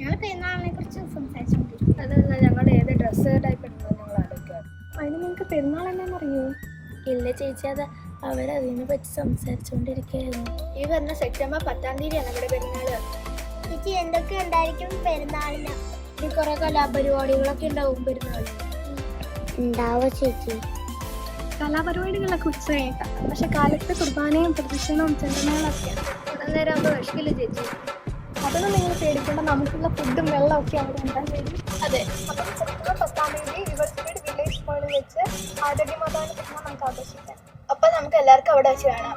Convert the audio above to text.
ഞങ്ങൾ പെരുന്നാളിനെ കുറിച്ച് സംസാരിച്ചുകൊണ്ടിരിക്കും. അതല്ല, ഞങ്ങൾ ഏത് ഡ്രസ്സ് ടൈപ്പ് ഇടുന്നത് ഞങ്ങൾ ആലോചിക്കാം. അതിന് നിങ്ങൾക്ക് പെരുന്നാൾ എന്നാന്ന് അറിയോ? ഇല്ല ചേച്ചി, അത് അവരതിനെ പറ്റി സംസാരിച്ചുകൊണ്ടിരിക്കുകയായിരുന്നു. ഈ വരുന്ന സെപ്റ്റംബർ 10-ാം തീയതിയാണ് നമ്മുടെ പെരുന്നാള്. ചേച്ചി എന്തൊക്കെ ഉണ്ടായിരിക്കും പെരുന്നാളിന്? ഈ കുറെ കലാപരിപാടികളൊക്കെ ഉണ്ടാവും പെരുന്നാളിന്. ഉണ്ടാവോ ചേച്ചി? കലാപരിപാടികളൊക്കെ ഉച്ചയായിട്ടാ, പക്ഷെ കാലത്ത് കുർബാനയും പ്രദക്ഷിണവും ചെണ്ടമേളൊക്കെയാണ്. അന്നേരം ആകുമ്പോൾ വിഷമില്ല ചേച്ചി. അതൊന്നും നിങ്ങൾ പേടിക്കേണ്ട, നമുക്കുള്ള ഫുഡും വെള്ളവും ഒക്കെ അവിടെ ഉണ്ടാൻ വേണ്ടി. അതെ, അപ്പം സെപ്റ്റംബർ 10-ാം തീയതി റിവർസൈഡ് വില്ലേജ് സ്കൂളിൽ വെച്ച് ആരോഗ്യ മാതാവിനെ പെരുന്നാൾ നമുക്ക് ആഘോഷിക്കാം. അപ്പൊ നമുക്ക് എല്ലാവർക്കും അവിടെ വെച്ച് കാണാം.